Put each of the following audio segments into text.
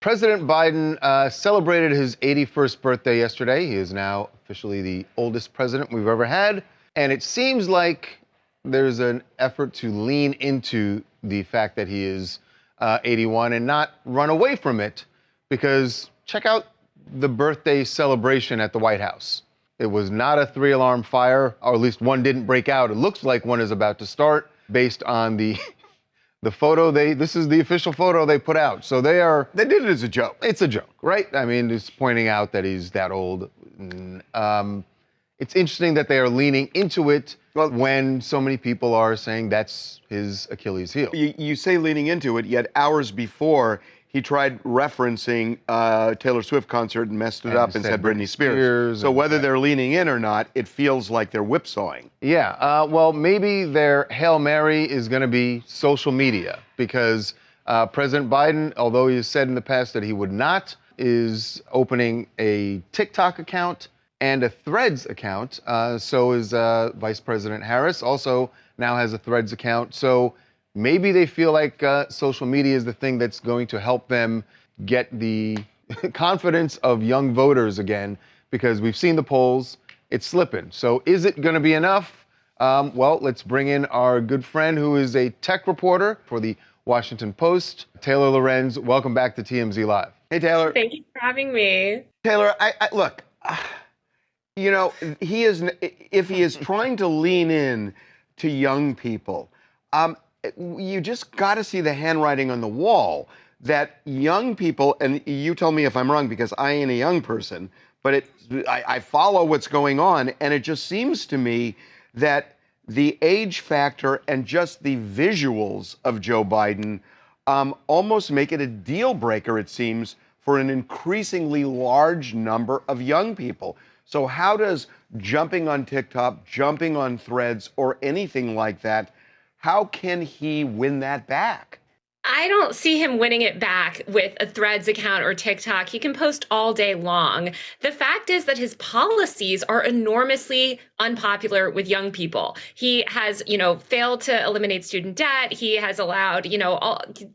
President Biden celebrated his 81st birthday yesterday. He is now officially the oldest president we've ever had. And it seems like there's an effort to lean into the fact that he is 81 and not run away from it, because check out the birthday celebration at the White House. It was not a three-alarm fire, or at least one didn't break out. It looks like one is about to start based on the photo. This is the official photo they put out. So they did it as a joke. It's a joke, right? I mean, just pointing out that he's that old. It's interesting that they are leaning into it when so many people are saying that's his Achilles heel. You say leaning into it, yet hours before, he tried referencing Taylor Swift concert and messed it up and said Britney Spears. So whether they're leaning in or not, it feels like they're whipsawing. Yeah, well, maybe their Hail Mary is going to be social media, because President Biden, although he has said in the past that he would not, is opening a TikTok account and a Threads account. So is Vice President Harris, also now has a Threads account. So maybe they feel like social media is the thing that's going to help them get the confidence of young voters again, because we've seen the polls, it's slipping. So is it going to be enough? Well, let's bring in our good friend who is a tech reporter for the Washington Post, Taylor Lorenz. Welcome back to TMZ Live. Hey, Taylor. Thank you for having me. Taylor, look, you know, if he is trying to lean in to young people, you just got to see the handwriting on the wall that young people, and you tell me if I'm wrong because I ain't a young person, but I follow what's going on, and it just seems to me that the age factor and just the visuals of Joe Biden almost make it a deal breaker, it seems, for an increasingly large number of young people. So how does jumping on TikTok, jumping on Threads, or anything like that, how can he win that back? I don't see him winning it back with a Threads account or TikTok. He can post all day long. The fact is that his policies are enormously unpopular with young people. He has, failed to eliminate student debt. He has allowed,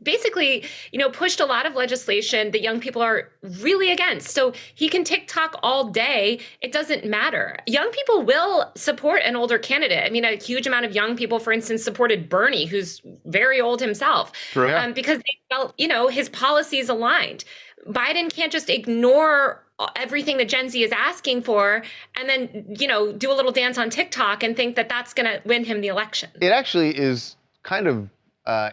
basically, pushed a lot of legislation that young people are really against. So he can TikTok all day. It doesn't matter. Young people will support an older candidate. I mean, a huge amount of young people, for instance, supported Bernie, who's very old himself. True. Because they felt, his policies aligned. Biden can't just ignore everything that Gen Z is asking for and then, do a little dance on TikTok and think that that's going to win him the election. It actually is kind of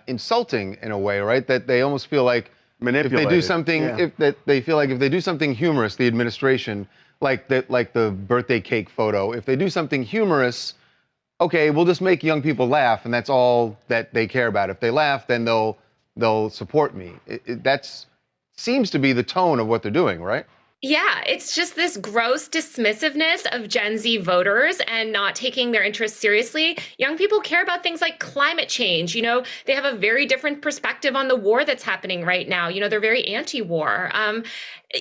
insulting in a way, right? That they almost feel like if they do something, if they feel like if they do something humorous, the administration, like the birthday cake photo, if they do something humorous, okay, we'll just make young people laugh, and that's all that they care about. If they laugh, then they'll support me. That seems to be the tone of what they're doing, right? Yeah, it's just this gross dismissiveness of Gen Z voters and not taking their interests seriously. Young people care about things like climate change. They have a very different perspective on the war that's happening right now. They're very anti-war.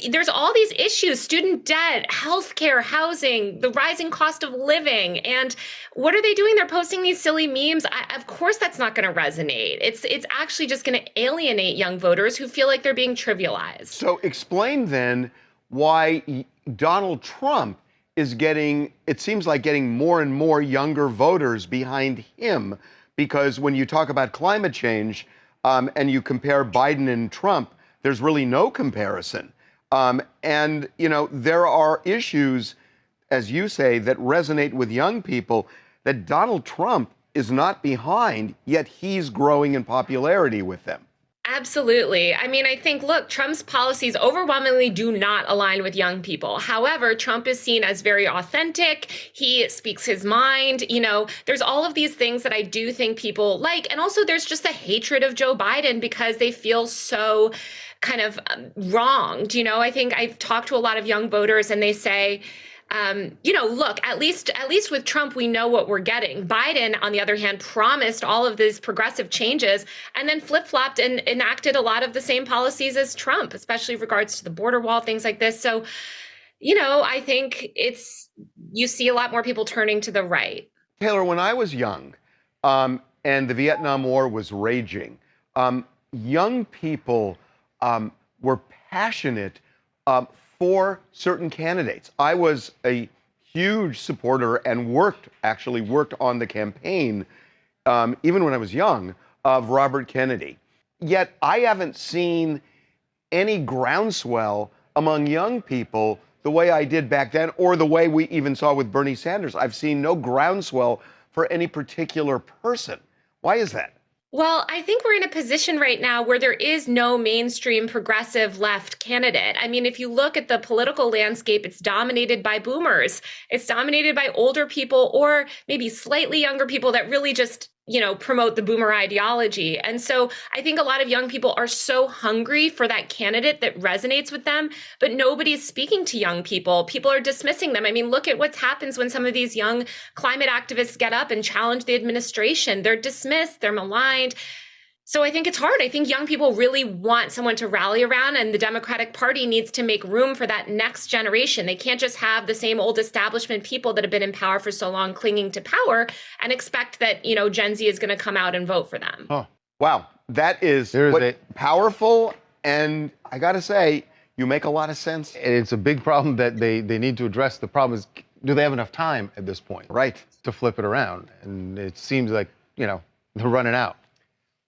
There's all these issues: student debt, healthcare, housing, the rising cost of living. And what are they doing? They're posting these silly memes. Of course, that's not going to resonate. It's actually just going to alienate young voters who feel like they're being trivialized. So explain then why Donald Trump is getting more and more younger voters behind him. Because when you talk about climate change and you compare Biden and Trump, there's really no comparison. And, there are issues, as you say, that resonate with young people that Donald Trump is not behind, yet he's growing in popularity with them. Absolutely. I mean, I think, look, Trump's policies overwhelmingly do not align with young people. However, Trump is seen as very authentic. He speaks his mind. There's all of these things that I do think people like. And also there's just a hatred of Joe Biden because they feel so kind of wronged. I think I've talked to a lot of young voters and they say, look, at least with Trump, we know what we're getting. Biden, on the other hand, promised all of these progressive changes and then flip-flopped and enacted a lot of the same policies as Trump, especially with regards to the border wall, things like this. So, I think you see a lot more people turning to the right. Taylor, when I was young and the Vietnam War was raging, young people were passionate for certain candidates. I was a huge supporter and actually worked on the campaign, even when I was young, of Robert Kennedy. Yet I haven't seen any groundswell among young people the way I did back then, or the way we even saw with Bernie Sanders. I've seen no groundswell for any particular person. Why is that? Well, I think we're in a position right now where there is no mainstream progressive left candidate. I mean, if you look at the political landscape, it's dominated by boomers. It's dominated by older people or maybe slightly younger people that really just, promote the boomer ideology. And so I think a lot of young people are so hungry for that candidate that resonates with them, but nobody's speaking to young people. People are dismissing them. I mean, look at what happens when some of these young climate activists get up and challenge the administration. They're dismissed, they're maligned. So I think it's hard. I think young people really want someone to rally around, and the Democratic Party needs to make room for that next generation. They can't just have the same old establishment people that have been in power for so long clinging to power and expect that, Gen Z is going to come out and vote for them. Huh. Wow, that is powerful, and I got to say, you make a lot of sense. It's a big problem that they need to address. The problem is, do they have enough time at this point? Right. To flip it around? And it seems like, they're running out.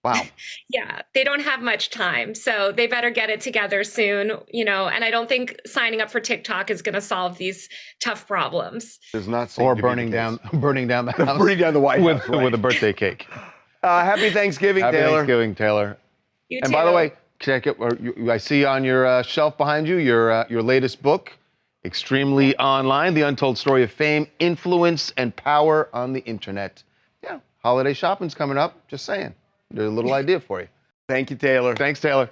Wow. Yeah, they don't have much time, so they better get it together soon, and I don't think signing up for TikTok is going to solve these tough problems. Does not or burning down the house. Burning down the White House. With a birthday cake. Happy Thanksgiving, Happy Taylor. Thanksgiving, Taylor. You And too. by the way, check it. I see on your shelf behind you your latest book, Extremely Online: The Untold Story of Fame, Influence, and Power on the Internet. Yeah, holiday shopping's coming up. Just saying. There's a little idea for you. Thank you, Taylor. Thanks, Taylor.